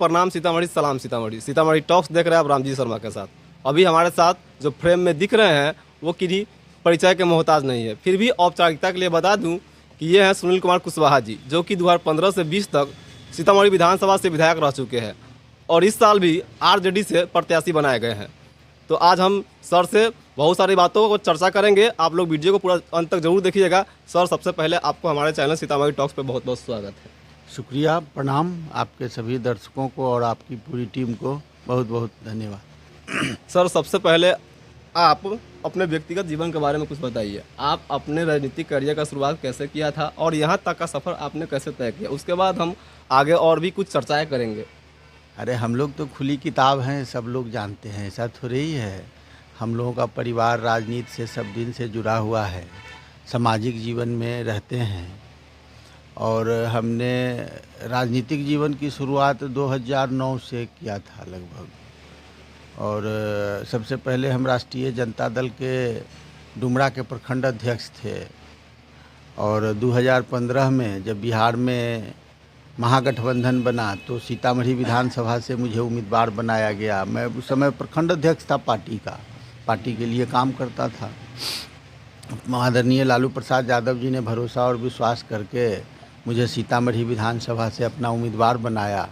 प्रणाम सीतामढ़ी, सलाम सीतामढ़ी। सीतामढ़ी टॉक्स देख रहे हैं आप रामजी शर्मा के साथ। अभी हमारे साथ जो फ्रेम में दिख रहे हैं वो किसी परिचय के मोहताज नहीं है। फिर भी औपचारिकता के लिए बता दूं कि ये हैं सुनील कुमार कुशवाहा जी, जो कि 2015 से 20 तक सीतामढ़ी विधानसभा से विधायक रह चुके हैं और इस साल भी आरजेडी से प्रत्याशी बनाए गए हैं। तो आज हम सर से बहुत सारी बातों को चर्चा करेंगे। आप लोग वीडियो को पूरा अंत तक जरूर देखिएगा। सर, सबसे पहले आपको हमारे चैनल सीतामढ़ी टॉक्स पे बहुत बहुत स्वागत है। शुक्रिया, प्रणाम आपके सभी दर्शकों को और आपकी पूरी टीम को बहुत बहुत धन्यवाद। सर, सबसे पहले आप अपने व्यक्तिगत जीवन के बारे में कुछ बताइए। आप अपने राजनीतिक करियर का शुरुआत कैसे किया था और यहाँ तक का सफ़र आपने कैसे तय किया? उसके बाद हम आगे और भी कुछ चर्चाएं करेंगे। अरे हम लोग तो खुली किताब हैं, सब लोग जानते हैं, ऐसा थोड़ी ही है। हम लोगों का परिवार राजनीति से सब दिन से जुड़ा हुआ है, सामाजिक जीवन में रहते हैं और हमने राजनीतिक जीवन की शुरुआत 2009 से किया था लगभग। और सबसे पहले हम राष्ट्रीय जनता दल के डुमरा के प्रखंड अध्यक्ष थे और 2015 में जब बिहार में महागठबंधन बना तो सीतामढ़ी विधानसभा से मुझे उम्मीदवार बनाया गया। मैं उस समय प्रखंड अध्यक्ष था पार्टी के लिए काम करता था। आदरणीय लालू प्रसाद यादव जी ने भरोसा और विश्वास करके मुझे सीतामढ़ी विधानसभा से अपना उम्मीदवार बनाया।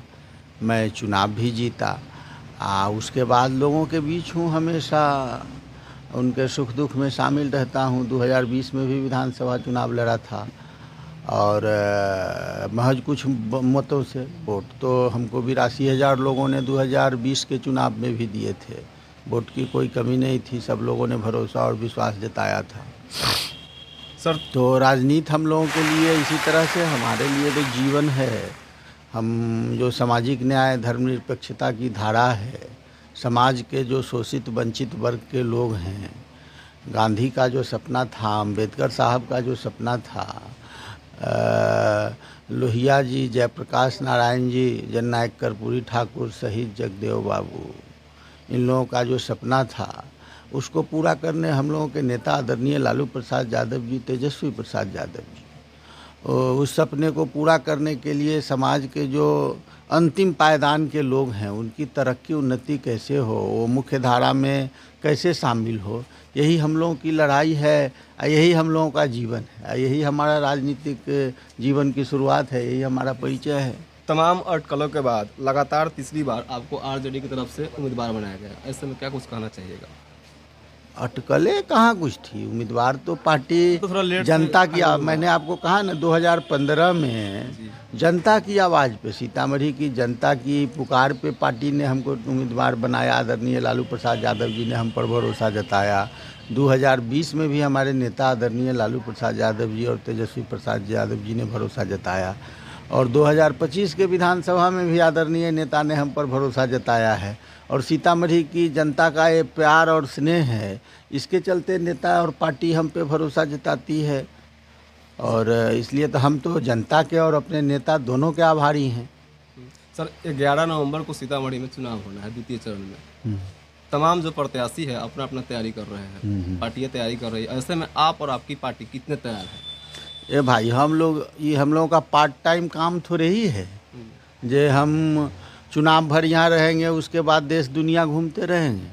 मैं चुनाव भी जीता। उसके बाद लोगों के बीच हूँ, हमेशा उनके सुख दुख में शामिल रहता हूँ। 2020 में भी विधानसभा चुनाव लड़ा था और महज कुछ मतों से वोट तो हमको 82,000 लोगों ने 2020 के चुनाव में भी दिए थे। वोट की कोई कमी नहीं थी, सब लोगों ने भरोसा और विश्वास जताया था। सर, तो राजनीति हम लोगों के लिए इसी तरह से हमारे लिए तो जीवन है। हम जो सामाजिक न्याय धर्मनिरपेक्षता की धारा है, समाज के जो शोषित वंचित वर्ग के लोग हैं, गांधी का जो सपना था, अम्बेडकर साहब का जो सपना था, लोहिया जी, जयप्रकाश नारायण जी, जननायक कर्पूरी ठाकुर शहीद जगदेव बाबू, इन लोगों का जो सपना था उसको पूरा करने हम लोगों के नेता आदरणीय लालू प्रसाद यादव जी, तेजस्वी प्रसाद यादव जी, उस सपने को पूरा करने के लिए समाज के जो अंतिम पायदान के लोग हैं उनकी तरक्की उन्नति कैसे हो, वो मुख्य धारा में कैसे शामिल हो, यही हम लोगों की लड़ाई है, यही हम लोगों का जीवन है, यही हमारा राजनीतिक जीवन की शुरुआत है, यही हमारा परिचय है। तमाम अटकलों के बाद लगातार तीसरी बार आपको आरजेडी की तरफ से उम्मीदवार बनाया गया। ऐसे में क्या कुछ कहना चाहिएगा? अटकलें कहाँ कुछ थी, उम्मीदवार तो पार्टी तो थोड़ा लेट जनता की मैंने आपको कहा ना 2015 में जनता की आवाज़ पे, सीतामढ़ी की जनता की पुकार पे पार्टी ने हमको उम्मीदवार बनाया। आदरणीय लालू प्रसाद यादव जी ने हम पर भरोसा जताया। 2020 में भी हमारे नेता आदरणीय लालू प्रसाद यादव जी और तेजस्वी प्रसाद यादव जी ने भरोसा जताया और 2025 के विधानसभा में भी आदरणीय नेता ने हम पर भरोसा जताया है। और सीतामढ़ी की जनता का ये प्यार और स्नेह है, इसके चलते नेता और पार्टी हम पे भरोसा जताती है और इसलिए तो हम तो जनता के और अपने नेता दोनों के आभारी हैं। सर, 11 नवंबर को सीतामढ़ी में चुनाव होना है, द्वितीय चरण में। तमाम जो प्रत्याशी है अपना अपना तैयारी कर रहे हैं, पार्टियाँ तैयारी कर रही है। ऐसे में आप और आपकी पार्टी कितने तैयार है? ये भाई हम लोगों का पार्ट टाइम काम थोड़े ही है जे हम चुनाव भर यहाँ रहेंगे उसके बाद देश दुनिया घूमते रहेंगे।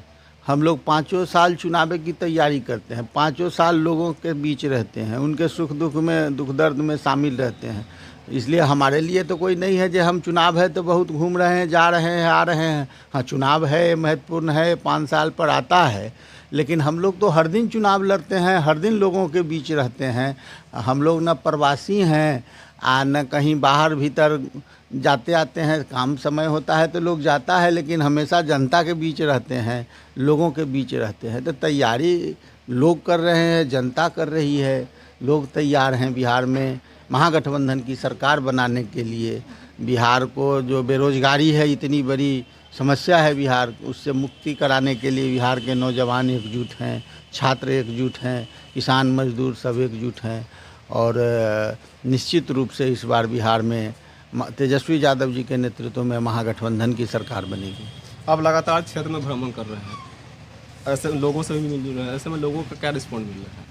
हम लोग 5 साल चुनाव की तैयारी करते हैं, 5 साल लोगों के बीच रहते हैं, उनके सुख दुख में, दुख दर्द में शामिल रहते हैं। इसलिए हमारे लिए तो कोई नहीं है जो हम चुनाव है तो बहुत घूम रहे हैं, जा रहे हैं, आ रहे हैं। हाँ, चुनाव है, महत्वपूर्ण है, 5 साल पर आता है, लेकिन हम लोग तो हर दिन चुनाव लड़ते हैं, हर दिन लोगों के बीच रहते हैं। हम लोग न प्रवासी हैं न कहीं बाहर भीतर जाते आते हैं। काम समय होता है तो लोग जाता है, लेकिन हमेशा जनता के बीच रहते हैं, लोगों के बीच रहते हैं। तो तैयारी लोग कर रहे हैं, जनता कर रही है, लोग तैयार हैं बिहार में महागठबंधन की सरकार बनाने के लिए। बिहार को जो बेरोजगारी है, इतनी बड़ी समस्या है बिहार, उससे मुक्ति कराने के लिए बिहार के नौजवान एकजुट हैं, छात्र एकजुट हैं, किसान मजदूर सब एकजुट हैं और निश्चित रूप से इस बार बिहार में तेजस्वी यादव जी के नेतृत्व में महागठबंधन की सरकार बनेगी। आप लगातार क्षेत्र में भ्रमण कर रहे हैं, ऐसे लोगों से भी मिल रहे हैं, ऐसे में लोगों का क्या रिस्पॉन्स मिल रहा है?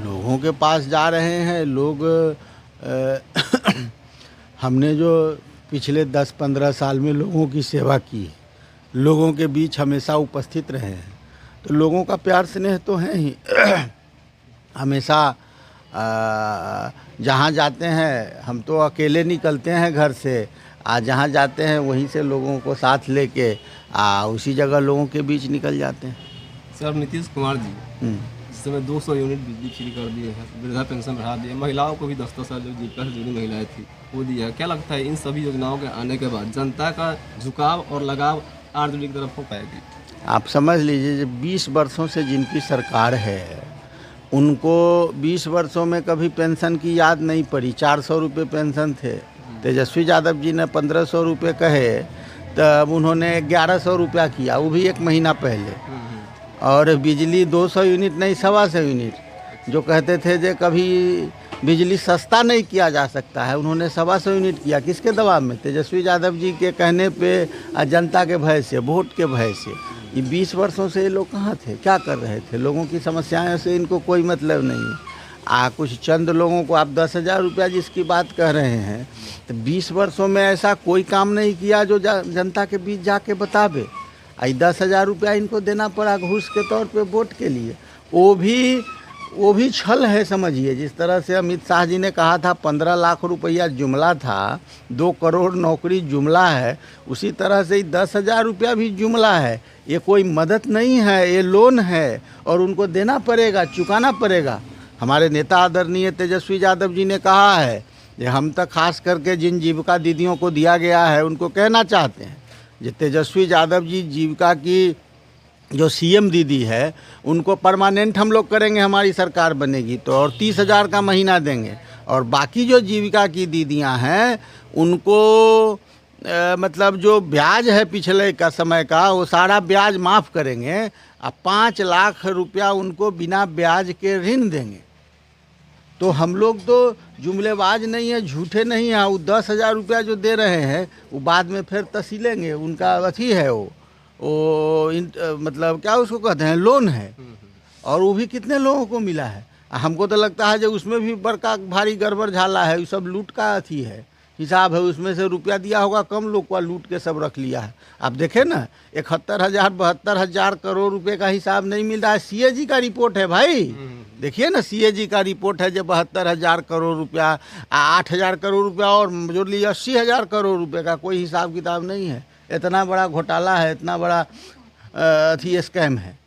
लोगों के पास जा रहे हैं लोग। हमने जो पिछले 10-15 साल में लोगों की सेवा की है, लोगों के बीच हमेशा उपस्थित रहे हैं, तो लोगों का प्यार स्नेह तो है ही। हमेशा जहाँ जाते हैं, हम तो अकेले निकलते हैं घर से, जहाँ जाते हैं वहीं से लोगों को साथ लेके उसी जगह लोगों के बीच निकल जाते हैं। सर नीतीश कुमार जी इस समय 200 यूनिट बिजली फ्री कर दिए हैं, वृद्धा पेंशन बढ़ा दिए, महिलाओं को भी 10-10 साल जो जीविका से जुड़ी महिलाएं थी वो दिया है। क्या लगता है इन सभी योजनाओं के आने के बाद जनता का झुकाव और लगाव आरजेडी की तरफ हो पाएगी? आप समझ लीजिए, जब 20 वर्षों से जिनकी सरकार है उनको 20 वर्षों में कभी पेंशन की याद नहीं पड़ी। 400 रुपये पेंशन थे, तेजस्वी यादव जी ने 1500 रुपये कहे, तब उन्होंने 1100 रुपया किया, वो भी 1 महीना पहले। और बिजली 200 यूनिट नहीं, 125 यूनिट, जो कहते थे जे कभी बिजली सस्ता नहीं किया जा सकता है, उन्होंने 125 यूनिट किया। किसके दबाव में? तेजस्वी यादव जी के कहने पे, जनता के भय से, वोट के भय से। ये 20 वर्षों से ये लोग कहाँ थे, क्या कर रहे थे? लोगों की समस्याएं से इनको कोई मतलब नहीं। कुछ चंद लोगों को आप 10,000 रुपया जिसकी बात कह रहे हैं, तो 20 वर्षों में ऐसा कोई काम नहीं किया जो जनता के बीच जाके बतावे। 10,000 रुपया इनको देना पड़ा घूस के तौर पे वोट के लिए, वो भी छल है समझिए। जिस तरह से अमित शाह जी ने कहा था 15 लाख रुपया जुमला था, 2 करोड़ नौकरी जुमला है, उसी तरह से 10,000 रुपया भी जुमला है। ये कोई मदद नहीं है, ये लोन है और उनको देना पड़ेगा, चुकाना पड़ेगा। हमारे नेता आदरणीय तेजस्वी यादव जी ने कहा है कि हम तक खास करके जिन जीविका दीदियों को दिया गया है उनको कहना चाहते हैं जो तेजस्वी यादव जी जीविका की जो सीएम दीदी है उनको परमानेंट हम लोग करेंगे, हमारी सरकार बनेगी तो, और 30,000 का महीना देंगे। और बाकी जो जीविका की दीदियां हैं उनको मतलब जो ब्याज है पिछले का समय का, वो सारा ब्याज माफ़ करेंगे और 5 लाख रुपया उनको बिना ब्याज के ऋण देंगे। तो हम लोग तो जुमलेबाज नहीं है, झूठे नहीं हैं। वो 10,000 रुपया जो दे रहे हैं वो बाद में फिर तसीलेंगे, उनका अथी है मतलब क्या उसको कहते हैं, लोन है। और वो भी कितने लोगों को मिला है? हमको तो लगता है जो उसमें भी बड़का भारी गड़बड़ झाला है, वो सब लूट का अथी है, हिसाब है। उसमें से रुपया दिया होगा कम, लोग को लूट के सब रख लिया है। आप देखें ना, 71,000-72,000 करोड़ रुपए का हिसाब नहीं मिल रहा है। सीएजी का रिपोर्ट है भाई, देखिए ना, सीएजी का रिपोर्ट है जो 72,000 करोड़ रुपया, 8,000 करोड़ रुपया और जोड़ लीजिए 80,000 करोड़ रुपए का कोई हिसाब किताब नहीं है। इतना बड़ा घोटाला है, इतना बड़ा अथी स्कैम है।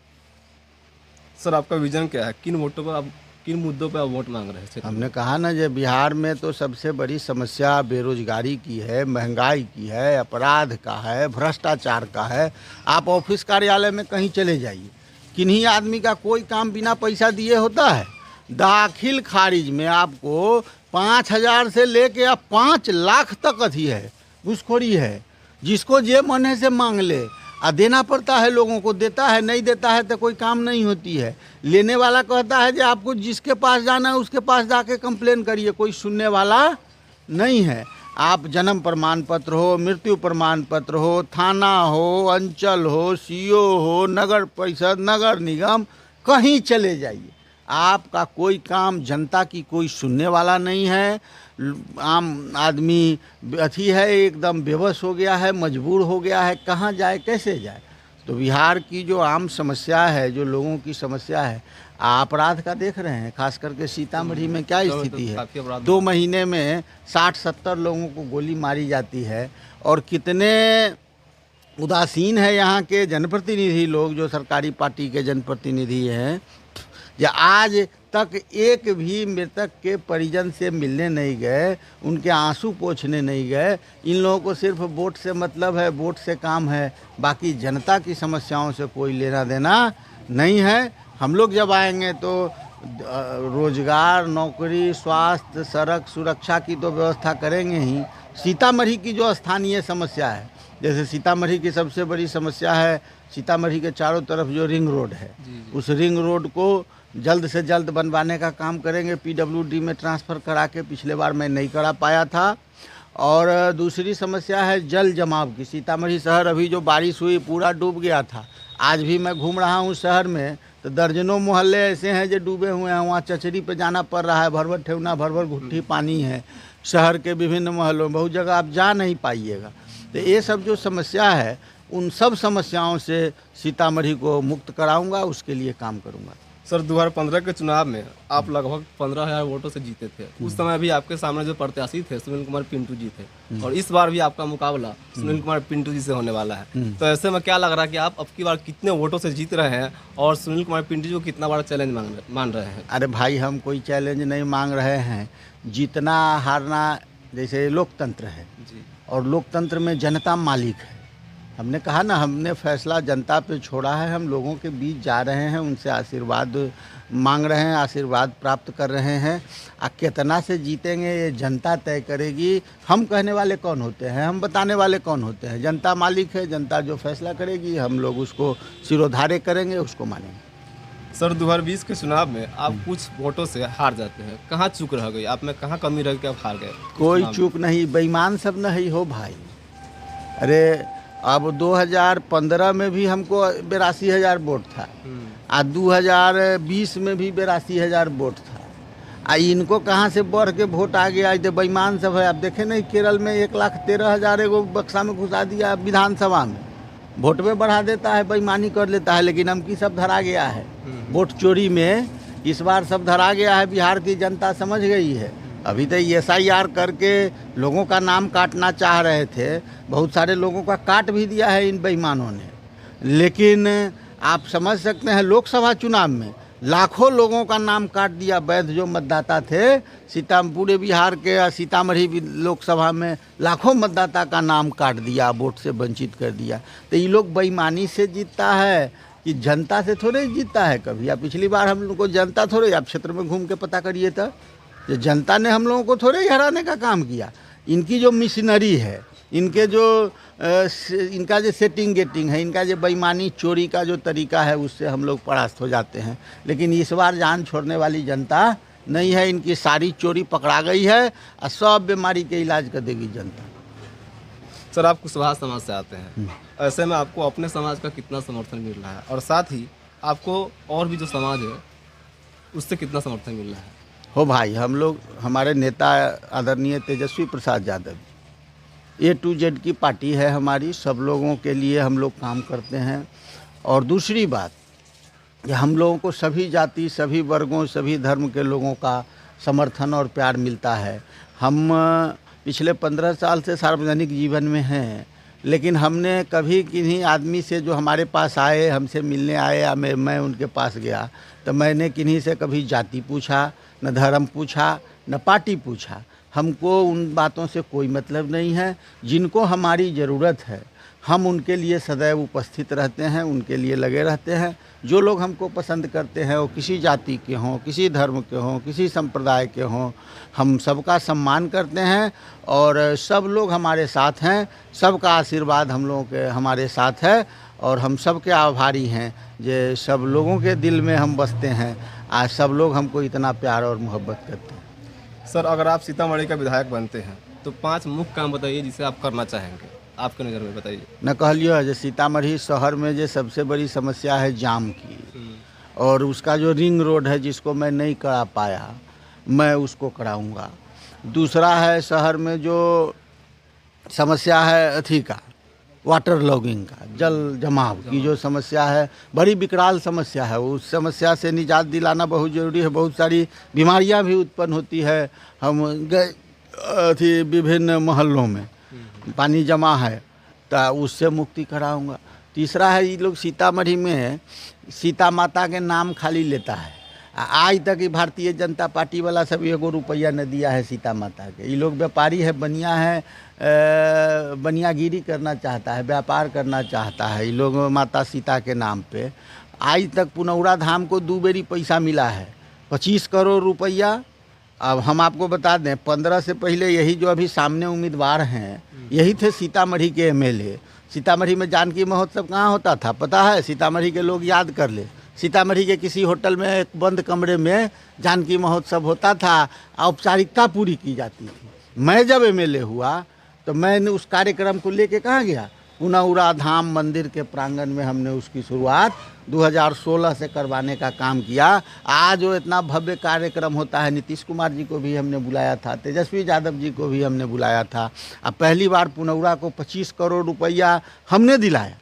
सर आपका विजन क्या है, किन मुद्दों पर आप वोट मांग रहे थे? हमने कहा ना, जो बिहार में तो सबसे बड़ी समस्या बेरोजगारी की है, महंगाई की है, अपराध का है, भ्रष्टाचार का है। आप ऑफिस कार्यालय में कहीं चले जाइए, किन्हीं आदमी का कोई काम बिना पैसा दिए होता है? दाखिल खारिज में आपको 5,000 से लेके अब 5 लाख तक अथी है, घूसखोरी है। जिसको जे मन है से मांग ले, देना पड़ता है लोगों को, देता है, नहीं देता है तो कोई काम नहीं होती है। लेने वाला कहता है कि आपको जिसके पास जाना है उसके पास जाके कंप्लेन करिए, कोई सुनने वाला नहीं है। आप जन्म प्रमाण पत्र हो, मृत्यु प्रमाण पत्र हो, थाना हो, अंचल हो, सीओ हो, नगर परिषद, नगर निगम, कहीं चले जाइए, आपका कोई काम, जनता की कोई सुनने वाला नहीं है। आम आदमी अथी है, एकदम बेबस हो गया है, मजबूर हो गया है, कहाँ जाए, कैसे जाए। तो बिहार की जो आम समस्या है, जो लोगों की समस्या है, अपराध का देख रहे हैं, खास करके सीतामढ़ी में क्या स्थिति है। 2 महीने में 60-70 लोगों को गोली मारी जाती है। और कितने उदासीन है यहाँ के जनप्रतिनिधि लोग, जो सरकारी पार्टी के जनप्रतिनिधि हैं, या आज तक एक भी मृतक के परिजन से मिलने नहीं गए, उनके आंसू पोंछने नहीं गए। इन लोगों को सिर्फ वोट से मतलब है, वोट से काम है, बाकी जनता की समस्याओं से कोई लेना देना नहीं है। हम लोग जब आएंगे तो रोजगार, नौकरी, स्वास्थ्य, सड़क सुरक्षा की तो व्यवस्था करेंगे ही। सीतामढ़ी की जो स्थानीय समस्या है, जैसे सीतामढ़ी की सबसे बड़ी समस्या है, सीतामढ़ी के चारों तरफ जो रिंग रोड है, उस रिंग रोड को जल्द से जल्द बनवाने का काम करेंगे। पीडब्ल्यूडी में ट्रांसफ़र करा के, पिछले बार मैं नहीं करा पाया था। और दूसरी समस्या है जल जमाव की। सीतामढ़ी शहर अभी जो बारिश हुई पूरा डूब गया था। आज भी मैं घूम रहा हूँ शहर में तो दर्जनों मोहल्ले ऐसे हैं जो डूबे हुए हैं। वहाँ चचरी पे जाना पड़ रहा है, भर भर ठेवना, भर भर घुट्टी पानी है। शहर के विभिन्न मोहल्लों में बहुत जगह आप जा नहीं पाइएगा। तो ये सब जो समस्या है, उन सब समस्याओं से सीतामढ़ी को मुक्त कराऊंगा, उसके लिए काम करूंगा। सर 2015 के चुनाव में आप लगभग 15,000 वोटों से जीते थे। उस समय भी आपके सामने जो प्रत्याशी थे सुनील कुमार पिंटू जी थे, और इस बार भी आपका मुकाबला सुनील कुमार पिंटू जी से होने वाला है। तो ऐसे में क्या लग रहा है कि आप अब की बार कितने वोटों से जीत रहे हैं और सुनील कुमार पिंटू जी को कितना बड़ा चैलेंज मान रहे हैं? अरे भाई, हम कोई चैलेंज नहीं मांग रहे हैं। जीतना हारना जैसे लोकतंत्र है जी। और लोकतंत्र में जनता मालिक है। हमने कहा ना, हमने फैसला जनता पे छोड़ा है। हम लोगों के बीच जा रहे हैं, उनसे आशीर्वाद मांग रहे हैं, आशीर्वाद प्राप्त कर रहे हैं। कितना से जीतेंगे ये जनता तय करेगी। हम कहने वाले कौन होते हैं, हम बताने वाले कौन होते हैं? जनता मालिक है, जनता जो फैसला करेगी हम लोग उसको सिरोधार्य करेंगे, उसको मानेंगे। सर 2020 के चुनाव में आप कुछ वोटों से हार जाते हैं, कहाँ चूक रह गई? आप में कहाँ कमी रह गई, आप हार गए? कोई चूक नहीं, बेईमान सब नहीं हो भाई। अरे अब 2015 में भी हमको 82,000 वोट था, आ 2020 में भी 82,000 वोट था। इनको कहाँ से बढ़ के वोट आ गया? तो बेईमान सब है। आप देखे नहीं, केरल में 1,13,000 एगो बक्सा में घुसा दिया विधानसभा में। वोट में बढ़ा देता है, बेईमानी कर लेता है, लेकिन हम की सब धरा गया है वोट चोरी में। इस बार सब धरा गया है, बिहार की जनता समझ गई है। अभी तो SIR करके लोगों का नाम काटना चाह रहे थे, बहुत सारे लोगों का काट भी दिया है इन बेईमानों ने। लेकिन आप समझ सकते हैं, लोकसभा चुनाव में लाखों लोगों का नाम काट दिया, वैध जो मतदाता थे। पूरे बिहार के सीतामढ़ी लोकसभा में लाखों मतदाता का नाम काट दिया, वोट से वंचित कर दिया। तो ये लोग बेईमानी से जीतता है कि जनता से थोड़े जीतता है कभी। आप पिछली बार हम लोग को जनता थोड़े, आप क्षेत्र में घूम के पता करिए तो जनता ने हम लोगों को थोड़े ही हराने का काम किया। इनकी जो मिशनरी है, इनके जो इनका जो सेटिंग गेटिंग है, इनका जो बेईमानी चोरी का जो तरीका है, उससे हम लोग परास्त हो जाते हैं। लेकिन इस बार जान छोड़ने वाली जनता नहीं है। इनकी सारी चोरी पकड़ा गई है और सब बीमारी के इलाज कर देगी जनता। सर आप कुशवाहा समाज से आते हैं, ऐसे में आपको अपने समाज का कितना समर्थन मिल रहा है, और साथ ही आपको और भी जो समाज है उससे कितना समर्थन मिल रहा है? हो भाई, हम लोग, हमारे नेता आदरणीय Tejashwi Prasad Yadav, A to Z की पार्टी है हमारी। सब लोगों के लिए हम लोग काम करते हैं। और दूसरी बात, कि हम लोगों को सभी जाति, सभी वर्गों, सभी धर्म के लोगों का समर्थन और प्यार मिलता है। हम पिछले 15 साल से सार्वजनिक जीवन में हैं, लेकिन हमने कभी किन्हीं आदमी से जो हमारे पास आए, हमसे मिलने आए, या मैं उनके पास गया, तो मैंने किन्हीं से कभी जाति पूछा, न धर्म पूछा, न पार्टी पूछा। हमको उन बातों से कोई मतलब नहीं है। जिनको हमारी ज़रूरत है, हम उनके लिए सदैव उपस्थित रहते हैं, उनके लिए लगे रहते हैं। जो लोग हमको पसंद करते हैं, वो किसी जाति के हों, किसी धर्म के हों, किसी संप्रदाय के हों, हम सबका सम्मान करते हैं और सब लोग हमारे साथ हैं। सबका आशीर्वाद हम लोगों के हमारे साथ है और हम सब के आभारी हैं। जो सब लोगों के दिल में हम बसते हैं। आज सब लोग हमको इतना प्यार और मोहब्बत करते हैं। सर अगर आप सीतामढ़ी का विधायक बनते हैं तो 5 मुख्य काम बताइए जिसे आप करना चाहेंगे, आपके नज़र में बताइए। न कहलियो, जो सीतामढ़ी शहर में जो सबसे बड़ी समस्या है जाम की, और उसका जो रिंग रोड है जिसको मैं नहीं करा पाया, मैं उसको कराऊंगा। दूसरा है शहर में जो समस्या है अथी का, वाटर लॉगिंग का, जल जमाव की जो समस्या है, बड़ी विकराल समस्या है। उस समस्या से निजात दिलाना बहुत ज़रूरी है। बहुत सारी बीमारियां भी उत्पन्न होती है। हम अथी विभिन्न मोहल्लों में पानी जमा है, तो उससे मुक्ति कराऊंगा। तीसरा है, ये लोग सीतामढ़ी में सीता माता के नाम खाली लेता है। आज तक ही भारतीय जनता पार्टी वाला सब 1 रुपया न दिया है सीता माता के। ये लोग व्यापारी है, बनिया है, बनियागिरी करना चाहता है, व्यापार करना चाहता है। ये लोग माता सीता के नाम पे आज तक पुनौरा धाम को 2 बेरी पैसा मिला है, 25 करोड़ रुपया। अब हम आपको बता दें, 15 से पहले यही जो अभी सामने उम्मीदवार हैं, यही थे सीतामढ़ी के MLA। सीतामढ़ी में जानकी महोत्सव कहाँ होता था पता है? सीतामढ़ी के लोग याद कर ले। सीतामढ़ी के किसी होटल में एक बंद कमरे में जानकी महोत्सव होता था, औपचारिकता पूरी की जाती थी। मैं जब MLA हुआ तो मैंने उस कार्यक्रम को लेके कहाँ गया? पुनौरा धाम मंदिर के प्रांगण में हमने उसकी शुरुआत 2016 से करवाने का काम किया। आज वो इतना भव्य कार्यक्रम होता है। नीतीश कुमार जी को भी हमने बुलाया था, तेजस्वी यादव जी को भी हमने बुलाया था। अब पहली बार पुनौरा को 25 करोड़ रुपया हमने दिलाया।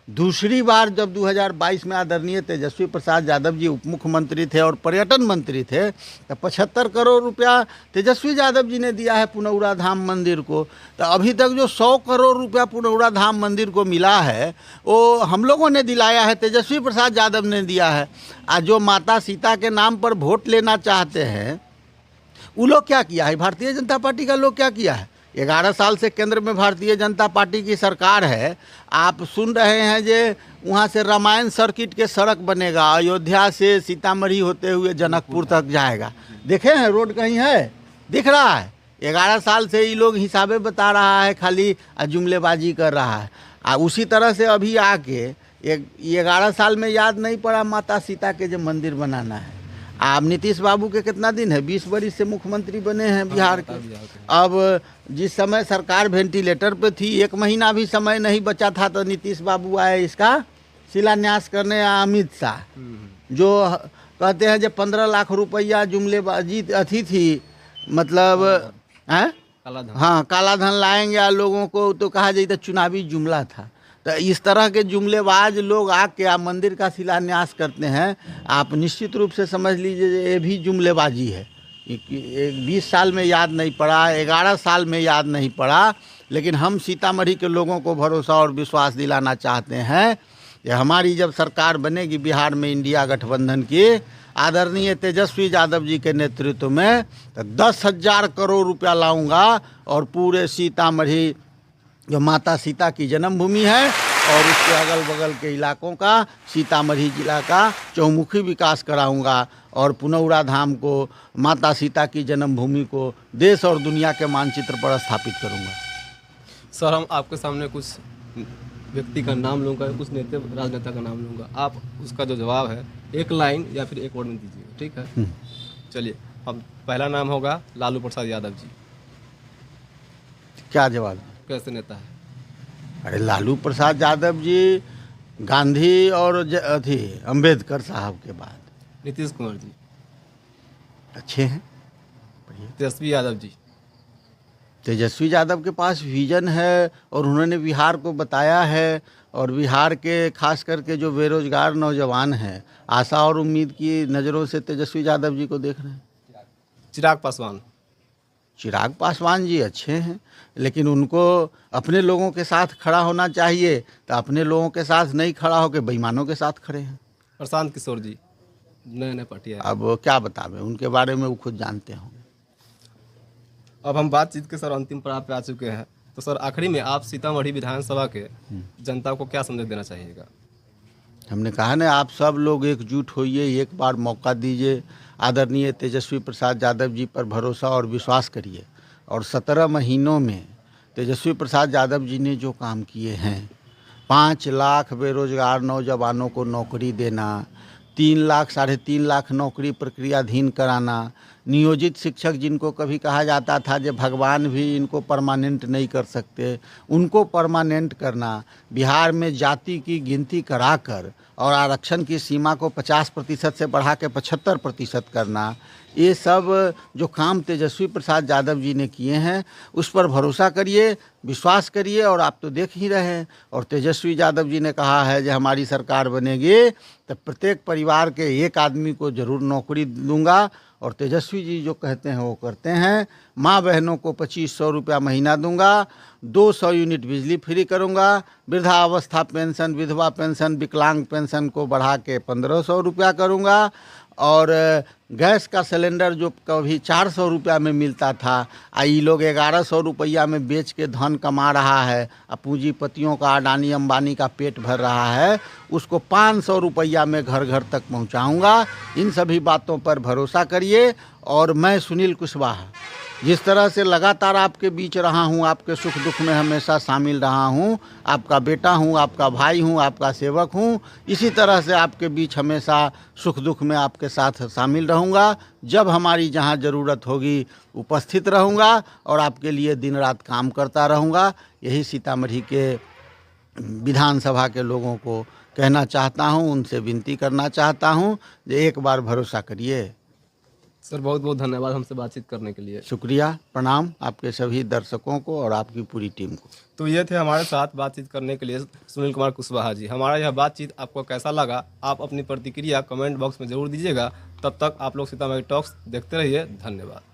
दूसरी बार जब 2022 में आदरणीय तेजस्वी प्रसाद यादव जी उप मुख्यमंत्री थे और पर्यटन मंत्री थे, तो 75 करोड़ रुपया तेजस्वी यादव जी ने दिया है पुनौरा धाम मंदिर को। तो अभी तक जो 100 करोड़ रुपया पुनौरा धाम मंदिर को मिला है वो हम लोगों ने दिलाया है, तेजस्वी प्रसाद यादव ने दिया है। आज जो माता सीता के नाम पर वोट लेना चाहते हैं वो लोग क्या किया है? भारतीय जनता पार्टी का लोग क्या किया है? 11 साल से केंद्र में भारतीय जनता पार्टी की सरकार है। आप सुन रहे हैं जे वहाँ से रामायण सर्किट के सड़क बनेगा, अयोध्या से सीतामढ़ी होते हुए जनकपुर तक जाएगा। देखे हैं रोड कहीं है? दिख रहा है? 11 साल से ये लोग हिसाबे बता रहा है, खाली जुमलेबाजी कर रहा है। उसी तरह से अभी आके 11 साल में याद नहीं पड़ा माता सीता के जो मंदिर बनाना है। अब नीतीश बाबू के कितना दिन है? 20 वर्ष से मुख्यमंत्री बने हैं बिहार के। अब जिस समय सरकार वेंटिलेटर पे थी, 1 महीना भी समय नहीं बचा था तो नीतीश बाबू आए इसका शिलान्यास करने। अमित शाह जो कहते हैं जो 15 लाख रुपया जुमलेबाजी अथी थी, मतलब हैं, हाँ काला धन लाएंगे आ लोगों को, तो कहा जाए तो चुनावी जुमला था। तो इस तरह के जुमलेबाज लोग आके आप मंदिर का शिलान्यास करते हैं। आप निश्चित रूप से समझ लीजिए ये भी जुमलेबाजी है। 20 साल में याद नहीं पड़ा, 11 साल में याद नहीं पड़ा, लेकिन हम सीतामढ़ी के लोगों को भरोसा और विश्वास दिलाना चाहते हैं कि हमारी जब सरकार बनेगी बिहार में इंडिया गठबंधन की, आदरणीय तेजस्वी यादव जी के नेतृत्व में, तो 10,000 करोड़ रुपया लाऊंगा और पूरे सीतामढ़ी जो माता सीता की जन्मभूमि है और उसके अगल बगल के इलाकों का, सीतामढ़ी जिला का चौमुखी विकास कराऊंगा और पुनौरा धाम को, माता सीता की जन्मभूमि को देश और दुनिया के मानचित्र पर स्थापित करूंगा। सर, हम आपके सामने कुछ व्यक्ति का नाम लूँगा, कुछ राजनेता का नाम लूँगा, आप उसका जो जवाब है 1 लाइन या फिर 1 वर्ड में दीजिएगा, ठीक है? चलिए, हम पहला नाम होगा लालू प्रसाद यादव जी। क्या जवाब? कैसे नेता है? अरे लालू प्रसाद यादव जी गांधी और अथी अंबेडकर साहब के बाद। नीतीश कुमार जी अच्छे हैं। तेजस्वी यादव जी। तेजस्वी यादव के पास विजन है और उन्होंने बिहार को बताया है, और बिहार के खास करके जो बेरोजगार नौजवान हैं, आशा और उम्मीद की नज़रों से तेजस्वी यादव जी को देख रहे हैं। चिराग पासवान। चिराग पासवान जी अच्छे हैं, लेकिन उनको अपने लोगों के साथ खड़ा होना चाहिए, तो अपने लोगों के साथ नहीं खड़ा होकर बेईमानों के साथ खड़े हैं। प्रशांत किशोर जी, नए पार्टी है। अब क्या बतावें उनके बारे में, वो खुद जानते होंगे। अब हम बातचीत के सर अंतिम पड़ाव पे आ चुके हैं, तो सर आखिरी में आप सीतामढ़ी विधानसभा के जनता को क्या संदेश देना चाहिएगा? हमने कहा ना, आप सब लोग एकजुट होइए, एक बार मौका दीजिए, आदरणीय तेजस्वी प्रसाद यादव जी पर भरोसा और विश्वास करिए। और 17 महीनों में तेजस्वी प्रसाद यादव जी ने जो काम किए हैं, 5 लाख बेरोजगार नौजवानों को नौकरी देना, 3 लाख 3.5 लाख नौकरी प्रक्रियाधीन कराना, नियोजित शिक्षक जिनको कभी कहा जाता था जो भगवान भी इनको परमानेंट नहीं कर सकते, उनको परमानेंट करना, बिहार में जाति की गिनती कराकर और आरक्षण की सीमा को 50% से बढ़ा के 75% करना, ये सब जो काम तेजस्वी प्रसाद यादव जी ने किए हैं उस पर भरोसा करिए, विश्वास करिए। और आप तो देख ही रहे हैं, और तेजस्वी यादव जी ने कहा है जो हमारी सरकार बनेगी तो प्रत्येक परिवार के 1 आदमी को ज़रूर नौकरी दूंगा, और तेजस्वी जी जो कहते हैं वो करते हैं। माँ बहनों को 2500 रुपया महीना दूंगा, 200 यूनिट बिजली फ्री करूंगा, वृद्धावस्था पेंशन, विधवा पेंशन, विकलांग पेंशन को बढ़ा के 1500 रुपया करूंगा, और गैस का सिलेंडर जो कभी 400 रुपया में मिलता था, ये लोग 1100 रुपया में बेच के धन कमा रहा है, अब पूंजीपतियों का, अडानी अंबानी का पेट भर रहा है, उसको 500 रुपया में घर घर तक पहुंचाऊंगा। इन सभी बातों पर भरोसा करिए। और मैं सुनील कुशवाहा जिस तरह से लगातार आपके बीच रहा हूं, आपके सुख दुख में हमेशा शामिल रहा हूं, आपका बेटा हूं, आपका भाई हूं, आपका सेवक हूं, इसी तरह से आपके बीच हमेशा सुख दुख में आपके साथ शामिल रहूंगा। जब हमारी जहां ज़रूरत होगी उपस्थित रहूंगा और आपके लिए दिन रात काम करता रहूंगा। यही सीतामढ़ी के विधानसभा के लोगों को कहना चाहता हूं, उनसे विनती करना चाहता हूं कि एक बार भरोसा करिए। सर बहुत बहुत धन्यवाद हमसे बातचीत करने के लिए। शुक्रिया, प्रणाम आपके सभी दर्शकों को और आपकी पूरी टीम को। तो ये थे हमारे साथ बातचीत करने के लिए सुनील कुमार कुशवाहा जी। हमारा यह बातचीत आपको कैसा लगा, आप अपनी प्रतिक्रिया कमेंट बॉक्स में ज़रूर दीजिएगा। तब तक आप लोग सीतामढ़ी टॉक्स देखते रहिए। धन्यवाद।